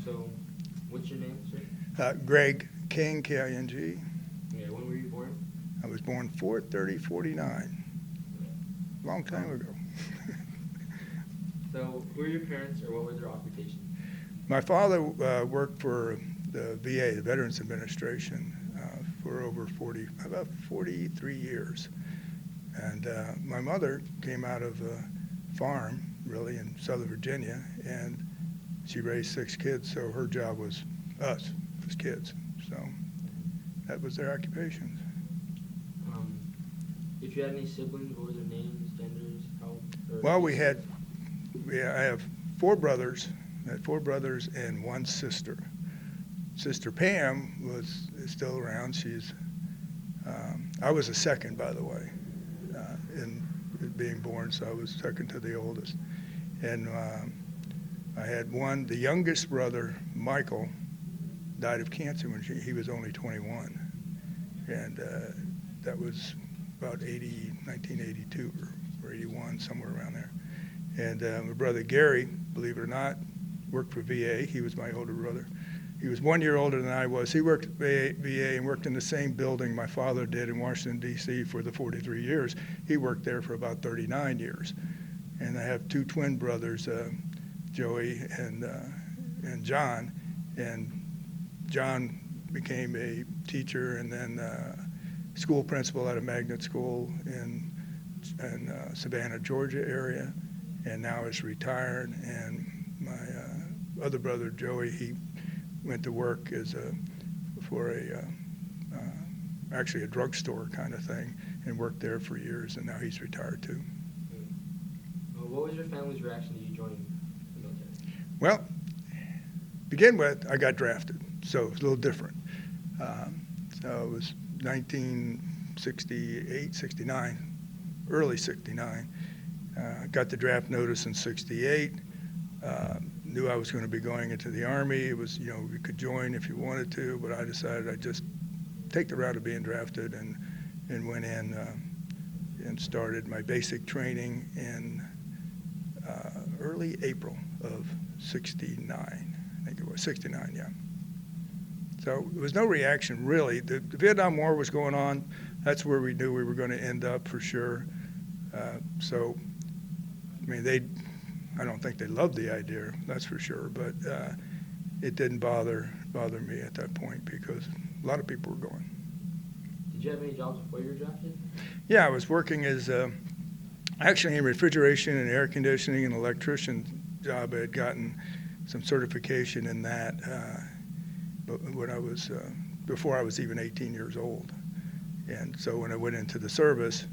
So, what's your name, sir? Greg King, K-I-N-G. Yeah, when were you born? I was born 4/30/49, long time ago. So, who are your parents, or what were their occupations? My father worked for the VA, the Veterans Administration, for about 43 years. And my mother came out of a farm, really, in Southern Virginia, and she raised 6 kids, so her job was us, as kids. So that was their occupations. If you had any siblings, what were their names, genders, how? Well, I have 4 brothers. I had 4 brothers and 1 sister. Sister Pam is still around. I was the second, by the way, in being born, so I was second to the oldest. And I had the youngest brother, Michael, died of cancer when he was only 21. And that was about 1982 or 81, somewhere around there. And my brother Gary, believe it or not, worked for VA. He was my older brother. He was 1 year older than I was. He worked at VA and worked in the same building my father did in Washington, D.C. for the 43 years. He worked there for about 39 years. And I have 2 twin brothers, Joey and John. And John became a teacher and then school principal at a magnet school in Savannah, Georgia area, and now is retired. And my other brother, Joey, he went to work for actually a drugstore kind of thing, and worked there for years, and now he's retired too. What was your family's reaction to you joining the military? Well, begin with, I got drafted, so it's a little different. So it was 1968, 69, early 69. Got the draft notice in 68. Knew I was going to be going into the Army. It was, you could join if you wanted to, but I decided I'd just take the route of being drafted and went in and started my basic training in early April of 69. I think it was 69, yeah. So there was no reaction, really. The Vietnam War was going on. That's where we knew we were going to end up for sure. So, I mean, I don't think they loved the idea, that's for sure, but it didn't bother me at that point because a lot of people were going. Did you have any jobs before you were drafted? Yeah, I was working as actually in refrigeration and air conditioning, an electrician job. I had gotten some certification in that but when I was before I was even 18 years old. And so when I went into the service,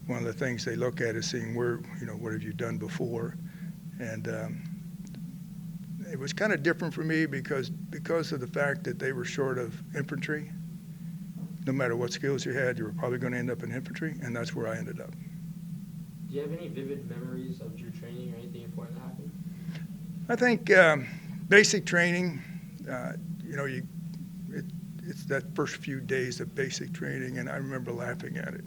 one of the things they look at is seeing what have you done before. And it was kind of different for me because of the fact that they were short of infantry. No matter what skills you had, you were probably going to end up in infantry, and that's where I ended up. Do you have any vivid memories of your training or anything important that happened? I think basic training, it's that first few days of basic training, and I remember laughing at it.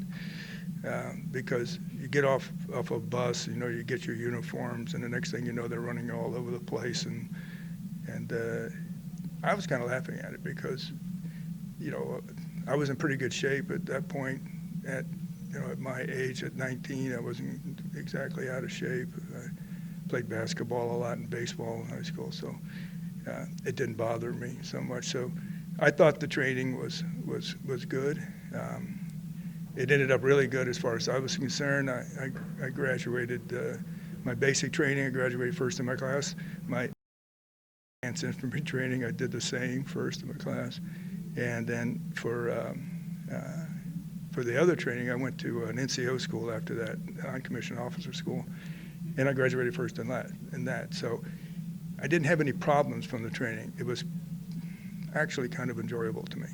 Because you get off a bus, you get your uniforms, and the next thing you know, they're running all over the place, and I was kind of laughing at it because, I was in pretty good shape at that point. At my age, at 19, I wasn't exactly out of shape. I played basketball a lot and baseball in high school, so it didn't bother me so much. So I thought the training was good. It ended up really good as far as I was concerned. I graduated my basic training. I graduated first in my class. My advanced infantry training, I did the same, first in my class. And then for the other training, I went to an NCO school after that, non-commissioned officer school, and I graduated first in that. So I didn't have any problems from the training. It was actually kind of enjoyable to me.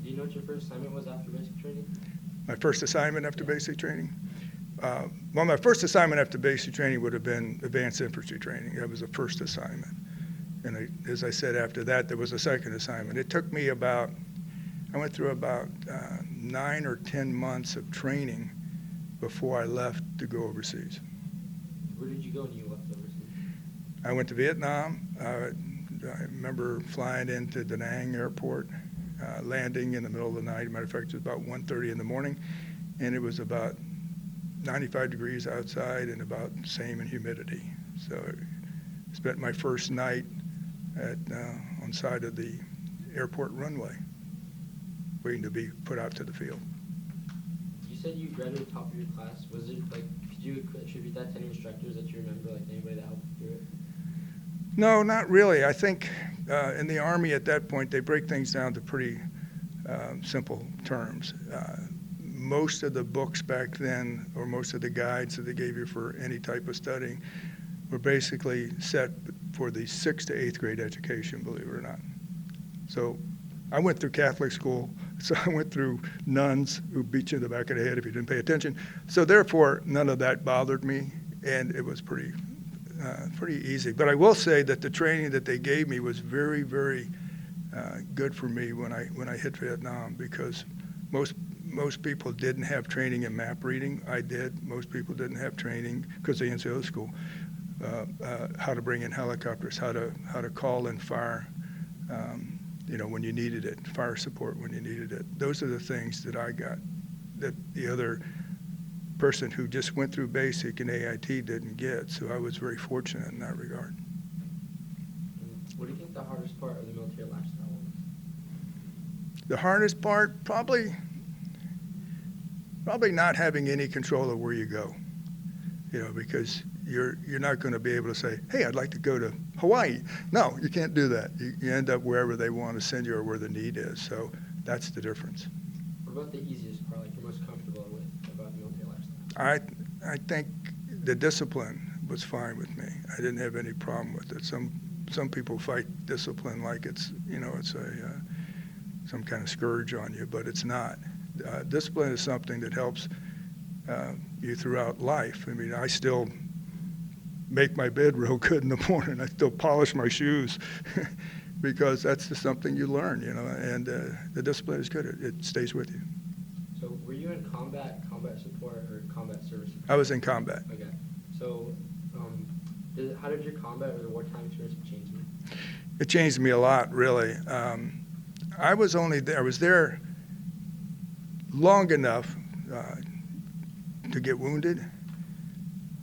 Do you know what your first assignment was after basic training? My first assignment after basic training? Well, my first assignment after basic training would have been advanced infantry training. That was the first assignment. And as I said, after that, there was a second assignment. It took me I went through about 9 or 10 months of training before I left to go overseas. Where did you go when you left overseas? I went to Vietnam. I remember flying into Da Nang Airport, landing in the middle of the night. Matter of fact, it was about 1:30 in the morning, and it was about 95 degrees outside and about the same in humidity. So I spent my first night on the side of the airport runway, waiting to be put out to the field. You said you graduated top of your class. Was it like, could you attribute that to any instructors that you remember, like anybody that helped you through it? No, not really. I think in the Army at that point, they break things down to pretty simple terms. Most of the books back then, or most of the guides that they gave you for any type of studying, were basically set for the 6th to 8th grade education, believe it or not. So I went through Catholic school, so I went through nuns who beat you in the back of the head if you didn't pay attention. So therefore, none of that bothered me, and it was pretty easy. But I will say that the training that they gave me was very, very good for me when I hit Vietnam, because most people didn't have training in map reading. I did. Most people didn't have training, because the NCO school, how to bring in helicopters, how to call and fire, when you needed it, fire support when you needed it. Those are the things that I got that the other person who just went through basic and AIT didn't get. So I was very fortunate in that regard. What do you think the hardest part of the military lifestyle was? The hardest part, probably not having any control of where you go, because you're not going to be able to say, hey, I'd like to go to Hawaii. No, you can't do that. You end up wherever they want to send you or where the need is. So that's the difference. What about the easiest part, like you're most comfortable with about the military lifestyle? I think the discipline was fine with me. I didn't have any problem with it. Some people fight discipline like it's some kind of scourge on you, but it's not. Discipline is something that helps you throughout life. I mean, I still make my bed real good in the morning. I still polish my shoes because that's just something you learn, and the discipline is good. It stays with you. So were you in combat support, or combat services? I was in combat. Okay. So how did your combat or the wartime experience change you? It changed me a lot, really. I was there long enough to get wounded,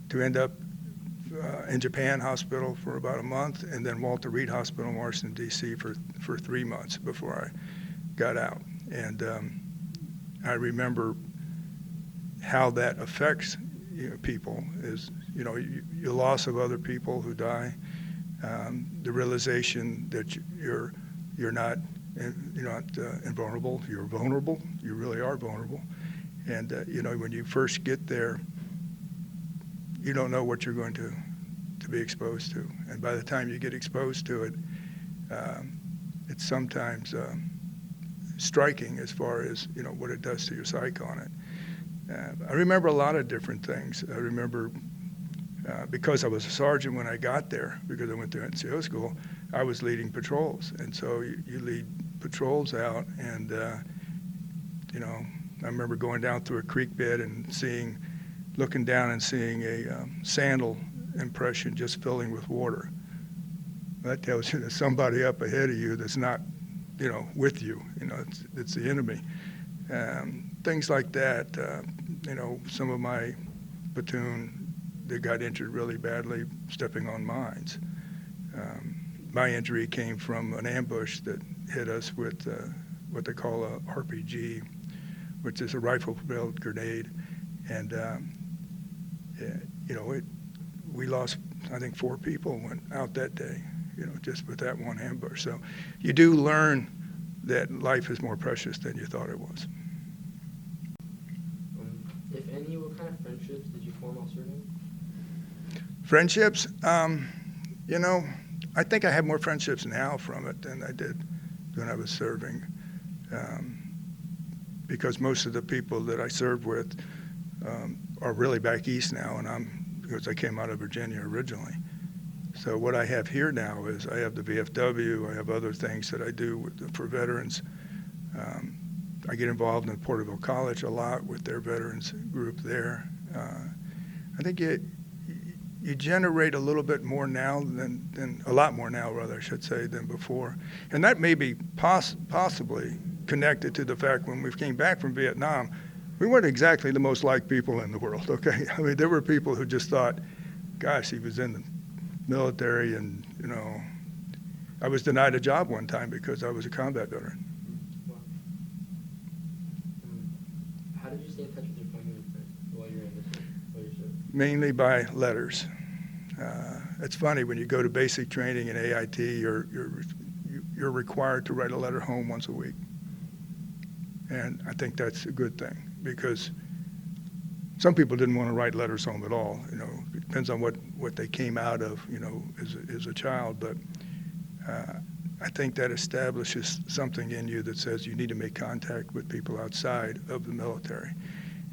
to end up in Japan hospital for about a month, and then Walter Reed Hospital in Washington, D.C. for 3 months before I got out. And I remember how that affects people is, your loss of other people who die, the realization that you're not invulnerable. You're vulnerable. You really are vulnerable. And when you first get there, you don't know what you're going to be exposed to. And by the time you get exposed to it, it's sometimes striking as far as what it does to your psyche on it. I remember a lot of different things. I remember because I was a sergeant when I got there, because I went to NCO school, I was leading patrols. And so you lead patrols out, and I remember going down through a creek bed and looking down and seeing a sandal impression just filling with water. That tells you there's somebody up ahead of you that's not, with you. It's the enemy. Things like that. Some of my platoon, they got injured really badly stepping on mines. My injury came from an ambush that hit us with what they call a RPG, which is a rifle-propelled grenade. And, we lost, I think, 4 people went out that day, just with that one ambush. So you do learn that life is more precious than you thought it was. If any, what kind of friendships did you form while serving? Friendships, I think I have more friendships now from it than I did when I was serving, because most of the people that I served with are really back east now, and because I came out of Virginia originally. So what I have here now is I have the VFW, I have other things that I do for veterans. I get involved in Porterville College a lot with their veterans group there. I think you generate a little bit more now than a lot more now, rather, I should say, than before. And that may be possibly connected to the fact when we came back from Vietnam, we weren't exactly the most liked people in the world, okay? I mean, there were people who just thought, gosh, he was in the military and, you know, I was denied a job one time because I was a combat veteran. Wow. How did you stay in touch with your family and friends while you were in this, while you served? Mainly by letters. It's funny, when you go to basic training in AIT, you're required to write a letter home once a week. And I think that's a good thing, because some people didn't want to write letters home at all. You know, it depends on what they came out of, you know, as a child. But I think that establishes something in you that says you need to make contact with people outside of the military.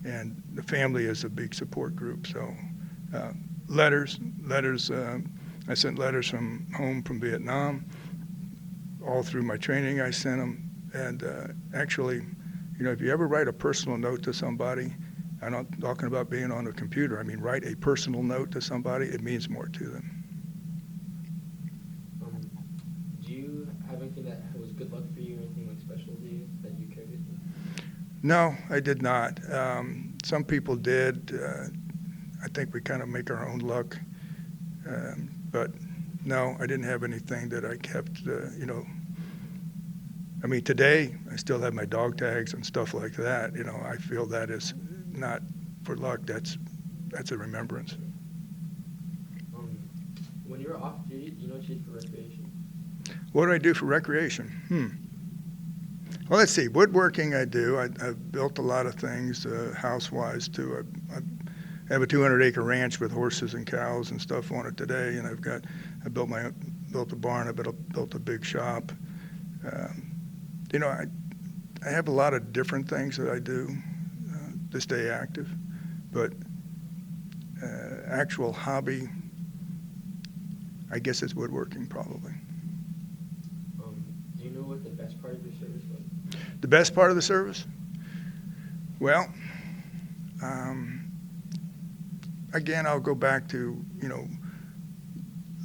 And the family is a big support group. So letters. I sent letters from home from Vietnam. All through my training, I sent them. And actually, you know, if you ever write a personal note to somebody, I'm not talking about being on a computer. I mean, write a personal note to somebody. It means more to them. Do you have anything that was good luck for you, anything like special to you that you carried with you? No, I did not. Some people did. I think we kind of make our own luck. But no, I didn't have anything that I kept, you know. I mean, today, I still have my dog tags and stuff like that. You know, I feel that is not for luck. That's a remembrance. When you were off duty, do you know what you did for recreation? What do I do for recreation? Well, let's see. Woodworking I do. I've built a lot of things, house-wise, too. I have a 200-acre ranch with horses and cows and stuff on it today, and I built a barn. I built a big shop. You know, I have a lot of different things that I do to stay active, but actual hobby, I guess it's woodworking probably. Do you know what the best part of your service was? The best part of the service? Well, again, I'll go back to, you know,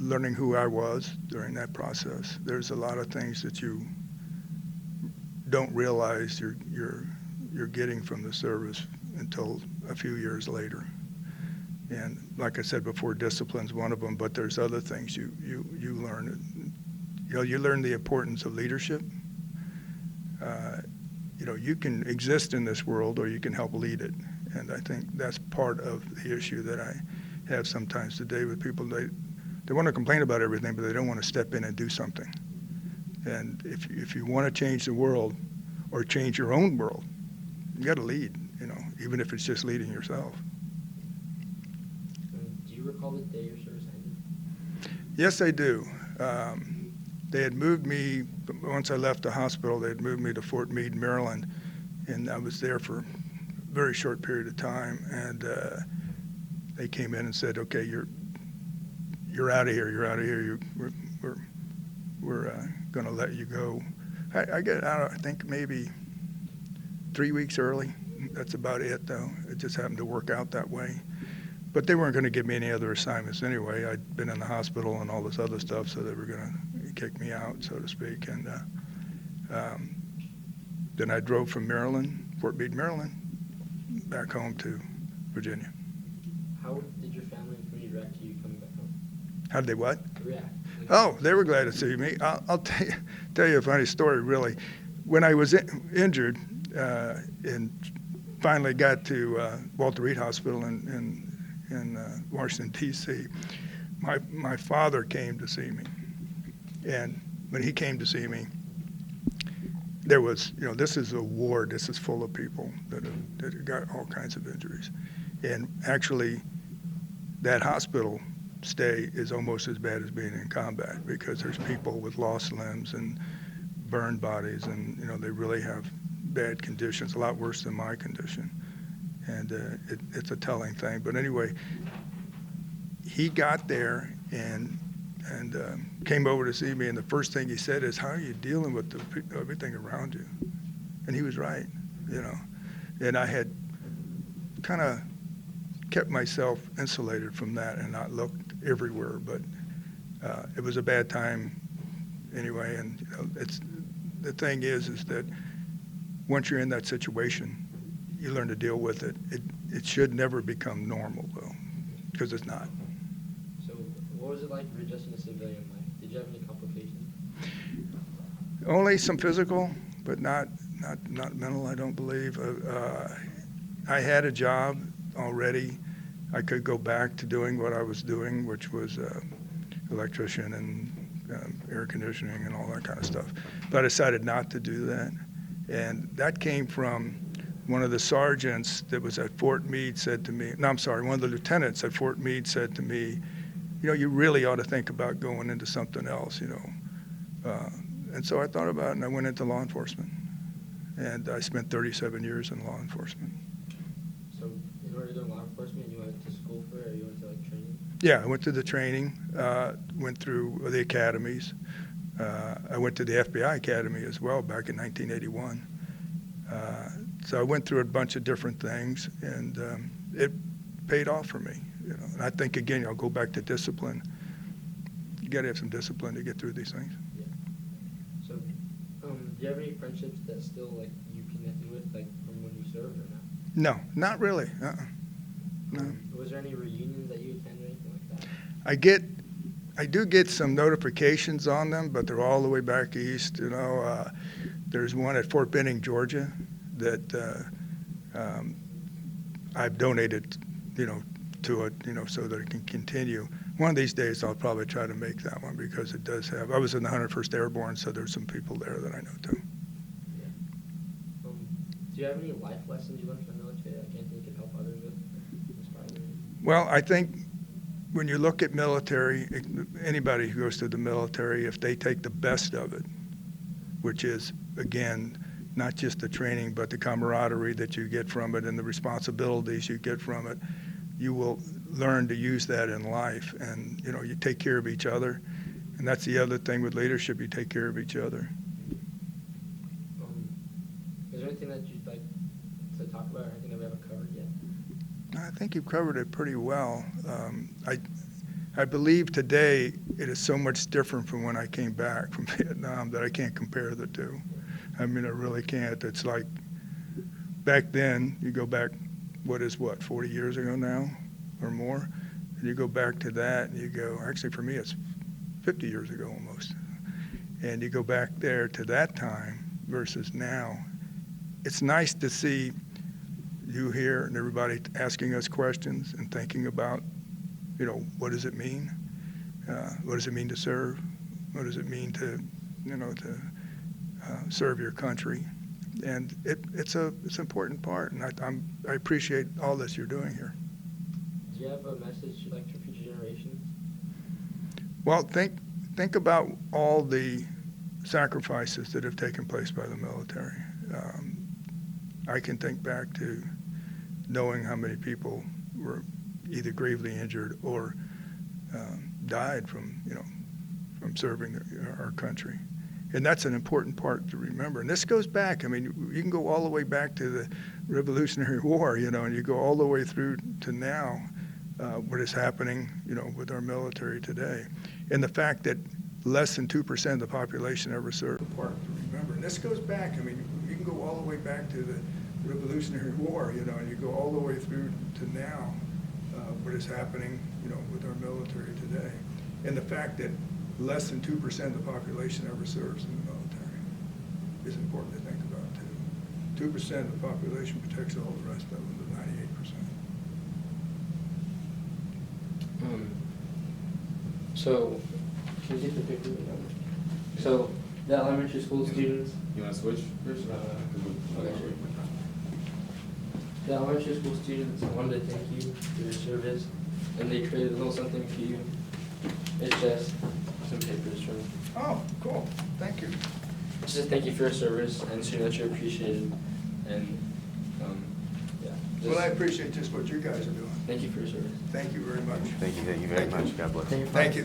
learning who I was during that process. There's a lot of things that you don't realize you're getting from the service until a few years later. And like I said before, discipline's one of them, but there's other things you learn. You know, you learn the importance of leadership. You know, you can exist in this world or you can help lead it. And I think that's part of the issue that I have sometimes today with people. They want to complain about everything, but they don't want to step in and do something. And if you want to change the world or change your own world, you got to lead, you know, even if it's just leading yourself. Do you recall the day your service ended? Yes, I do. They had moved me, once I left the hospital, they had moved me to Fort Meade, Maryland, and I was there for a very short period of time. And they came in and said, okay, you're out of here. You're out of here. We're going to let you go. I get out, I think maybe 3 weeks early. That's about it, though. It just happened to work out that way. But they weren't going to give me any other assignments anyway. I'd been in the hospital and all this other stuff, so they were going to kick me out, so to speak. And then I drove from Maryland, Fort Meade, Maryland, back home to Virginia. How did your family and community react to you coming back home? How did they what? React. Oh, they were glad to see me. I'll tell you a funny story, really. When I was injured and finally got to Walter Reed Hospital in Washington, D.C., my father came to see me. And when he came to see me, there was, you know, this is a ward. This is full of people that have got all kinds of injuries. And actually, that hospital stay is almost as bad as being in combat, because there's people with lost limbs and burned bodies, and you know, they really have bad conditions, a lot worse than my condition. And it's a telling thing. But anyway, he got there and came over to see me, and the first thing he said is, how are you dealing with everything around you? And he was right, you know. And I had kind of kept myself insulated from that and not looked everywhere. But it was a bad time anyway. And you know, the thing is that once you're in that situation, you learn to deal with it. It should never become normal, though, because it's not. So what was it like just in a civilian life? Did you have any complications? Only some physical, but not mental, I don't believe. I had a job already. I could go back to doing what I was doing, which was electrician and air conditioning and all that kind of stuff. But I decided not to do that. And that came from one of the sergeants that was at Fort Meade said to me, no, I'm sorry, one of the lieutenants at Fort Meade said to me, you know, you really ought to think about going into something else, you know. And so I thought about it, and I went into law enforcement. And I spent 37 years in law enforcement. So in order to go in law enforcement, you went to school for it, or you went to like training? Yeah, I went to the training, went through the academies. I went to the FBI Academy as well back in 1981. So I went through a bunch of different things, and it paid off for me. You know, and I think again, I'll go back to discipline. You got to have some discipline to get through these things. Yeah. So, do you have any friendships that still like you connected with, like from when you served, or not? No, not really. No. Was there any reunions that you attended or anything like that? I do get some notifications on them, but they're all the way back east. You know, there's one at Fort Benning, Georgia, that I've donated, you know, to it, you know, so that it can continue. One of these days, I'll probably try to make that one because it does have. I was in the 101st Airborne, so there's some people there that I know too. Yeah. Do you have any life lessons you learned from the military, like anything you could help others with? Inspire them? Well, I think when you look at military, anybody who goes to the military, if they take the best of it, which is, again, not just the training, but the camaraderie that you get from it and the responsibilities you get from it, you will learn to use that in life. And, you know, you take care of each other. And that's the other thing with leadership, you take care of each other. Is there anything that you'd like to talk about or anything that we haven't covered yet? I think you've covered it pretty well. I believe today it is so much different from when I came back from Vietnam that I can't compare the two. I mean, I really can't. It's like back then, you go back, 40 years ago now or more? And you go back to that and you go, actually for me it's 50 years ago almost. And you go back there to that time versus now. It's nice to see you here and everybody asking us questions and thinking about, you know, what does it mean? What does it mean to serve? What does it mean to, you know, to serve your country? And it's an important part, and I appreciate all this you're doing here. Do you have a message you'd like for future generations? Well, think about all the sacrifices that have taken place by the military. I can think back to knowing how many people were either gravely injured or died from serving our country. And that's an important part to remember. And this goes back, I mean, you can go all the way back to the Revolutionary War, you know, and you go all the way through to now, what is happening, you know, with our military today. And the fact that less than 2% of the population ever served. Important to remember. And this goes back, I mean, you can go all the way back to the Revolutionary War, you know, and you go all the way through to now, what is happening, you know, with our military today. And the fact that less than 2% of the population ever serves in the military is important to think about too. 2% of the population protects all the rest of them, the 98%. So, can you get the picture? So, the elementary school students. You want to switch? Okay, sure. The elementary school students wanted to thank you for your service, and they created a little something for you. It's just some papers from. Oh, cool. Thank you. It's just thank you for your service and showing that you're appreciated, and yeah. Well, I appreciate just what you guys are doing. Thank you for your service. Thank you very much. Thank you very much. God bless. Thank you.